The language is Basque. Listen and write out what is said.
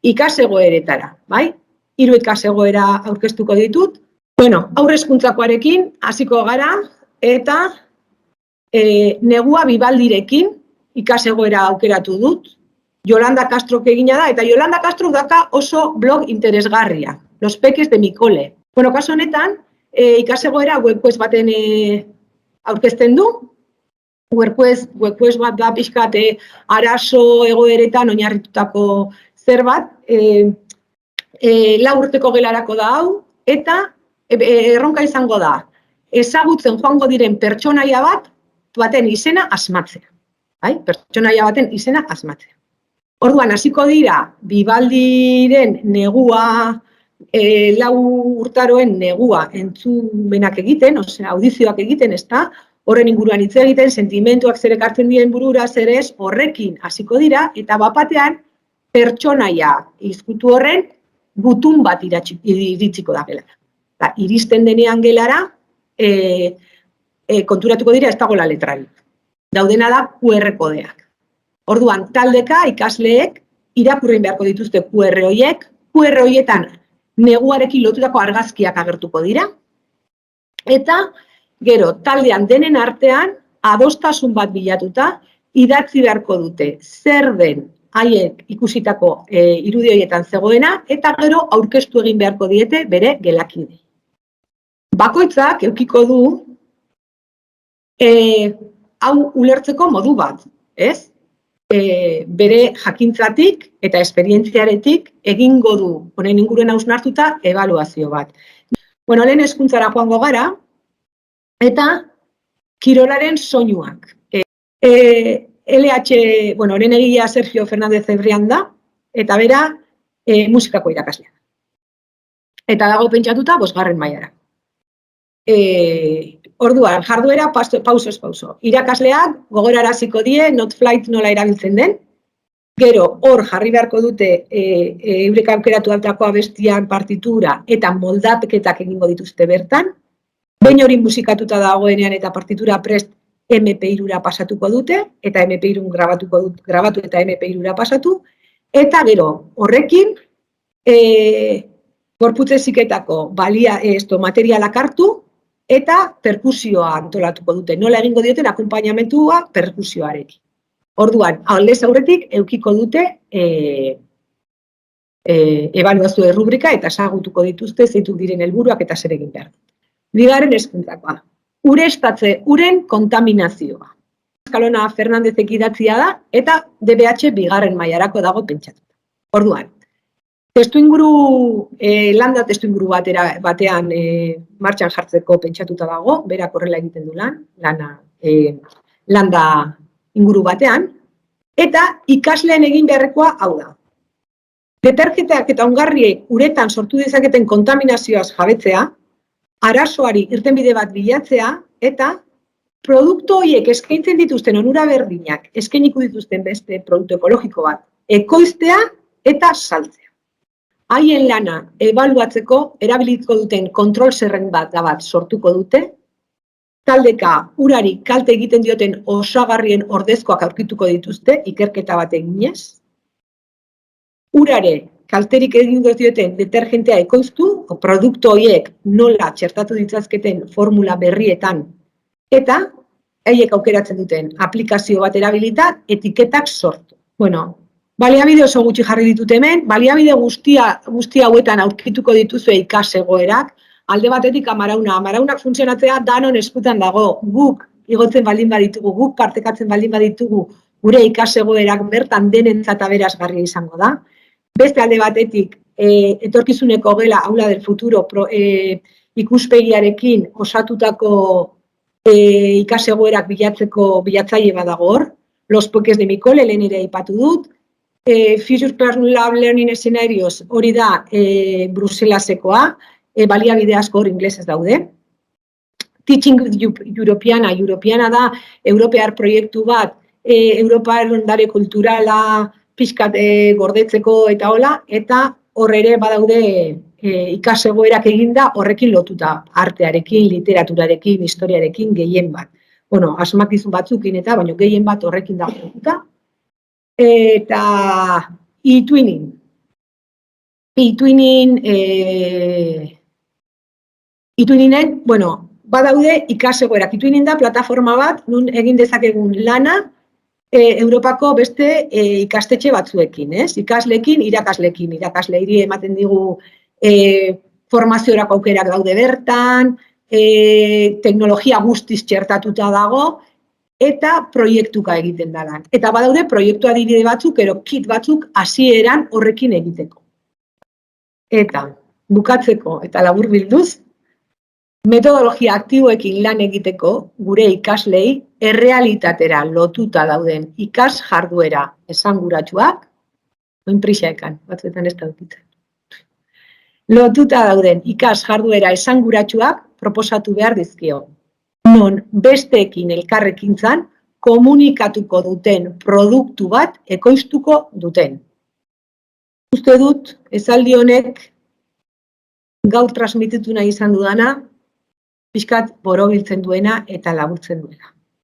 ikasegoeretara, bai? 3 ikasegoera aurkeztuko ditut. Bueno, haur hezkuntzakoarekin hasiko gara eta negua Bibaldirekin ikasegoera aukeratu dut. Yolanda Castrok egina da, eta Yolanda Castrok daka oso blog interesgarria, Los Peques de mi cole. Bueno, kasu honetan, ikasegoera WordPress baten aurkezten du. WordPress bat da pixkat arazo egoeretan oinarritutako zerbait, 4 urteko gelarako da hau, eta erronka izango da, ezagutzen joango diren pertsonaia baten izena asmatzea. Pertsonaia baten izena asmatzea. Orduan, hasiko dira, Bibaldiren negua, 4 urtaroen negua entzumenak egiten, audizioak egiten, ezta, horren inguruan hitz egiten, sentimentuak zer ekartzen diren burura, zer ez, horrekin hasiko dira, eta bapatean pertsonaia izkutu horren gutun bat iritsiko da gelara. Iristen denean gelara, konturatuko dira ez dagoela letrarik. Daudena da QR kodeak. Orduan, taldeka ikasleek irakurri beharko dituzte QR horiek, QR horietan neguarekin lotutako argazkiak agertuko dira, eta gero, taldean denen artean, adostasun bat bilatuta, idatzi beharko dute zer den haiek ikusitako irudi horietan zegoena, eta gero aurkeztu egin beharko diete bere gelakidei. Bakoitzak edukiko du hau ulertzeko modu bat, ez? Bere jakintzatik eta esperientziaretik egingo du, honen inguruan hausnartuta, ebaluazio bat. Bueno, lehen hezkuntzara joango gara, eta kirolaren soinuak. LH, bueno, honen egilea Sergio Fernández Cebrián da, eta bera musikako irakaslea. Eta dago pentsatuta 5. mailara. Orduan, jarduera pausoz pauso. Irakasleak gogoraraziko die not flight nola erabiltzen den. Gero, hor jarri beharko dute eurek aukeratu altako abestiak, partitura eta moldaketak egingo dituzte bertan. Behin hori musikatuta dagoenean eta partitura prest MP3-ra pasatuko dute, eta MP3 grabatu eta MP3-ra pasatu, eta gero, horrekin, gorputz heziketako materialak hartu, eta perkusioa antolatuko dute. Nola egingo dioten akonpainamentua perkusioarekin. Orduan, aldez aurretik edukiko dute ebaluazio errubrika eta ezagutuko dituzte zeitzuk diren helburuak eta zer egin behar. 2. hezkuntzakoa. Ureztatze, uren kontaminazioa. Eskalona Fernandezek idatzia da eta DBH 2. mailarako dago pentsatuta. Orduan, landa testuinguru batean martxan jartzeko pentsatuta dago, berak horrela egiten du landa inguru batean, eta ikasleen egin beharrekoa hau da. Detergenteak eta ongarriek uretan sortu dezaketen kontaminazioaz jabetzea, arazoari irtenbide bat bilatzea, eta produktu horiek eskaintzen dituzten onura berdinak, eskainiko dituzten beste produktu ekologiko bat, ekoiztea eta saltzea. Haien lana ebaluatzeko erabiliko duten kontrol zerrenda bat sortuko dute, taldeka urari kalte egiten dioten osagarrien ordezkoak aurkituko dituzte, ikerketa bat eginez, urare kalterik egingo dioten detergentea ekoiztu, produktu horiek nola txertatu ditzazketen formula berrietan, eta haiek aukeratzen duten aplikazio bat erabilita, etiketak sortu. Bueno, baliabide oso gutxi jarri ditut hemen, baliabide guzti hauetan aurkituko dituzu ikasegoerak, alde batetik amaraunak funtzionatzea danon eskutan dago, guk igotzen baldin baditugu, guk partekatzen baldin baditugu, gure ikasegoerak bertan denentzat aberasgarria izango da. Beste alde batetik, etorkizuneko gela aula del futuro ikuspegiarekin osatutako ikasegoerak bilatzaile badago hor, Los Peques de mi cole, lehen ere aipatu dut, Future Classroom Lab Learning Scenarios hori da Bruselasekoa, baliabide asko hor inglesez daude. Teaching Europeana da europear proiektu bat, Europar ondare kulturala pixkat gordetzeko eta hola, eta hor ere badaude ikasegoerak eginda horrekin lotuta, artearekin, literaturarekin, historiarekin, gehien bat. Bueno, asmakizun batzukin eta, baina gehien bat horrekin da lotuta. Eta e-twinning. eTwinningen, bueno, badaude ikasegoerak. eTwinning da plataforma bat, nun egin dezakegun lana Europako beste ikastetxe batzuekin, ez? Ikasleekin, irakasleekin. Irakasleiri ematen digu formaziorako aukerak daude bertan, teknologia guztiz txertatuta dago, eta proiektuka egiten da lan. Eta badaude proiektu adibide batzuk, kit batzuk hasieran horrekin egiteko. Eta bukatzeko eta laburbilduz, metodologia aktiboekin lan egiteko gure ikaslei errealitatera lotuta dauden ikas jarduera esanguratsuak, prixaekan, batzuetan ez daukitzen. Lotuta dauden ikas jarduera esanguratsuak proposatu behar dizkio. Non besteekin elkarrekintzan komunikatuko duten produktu bat ekoiztuko duten. Uste dut, esaldi honek gaur transmititu nahi izan dudana, pixkat borobiltzen duena eta laburtzen duena.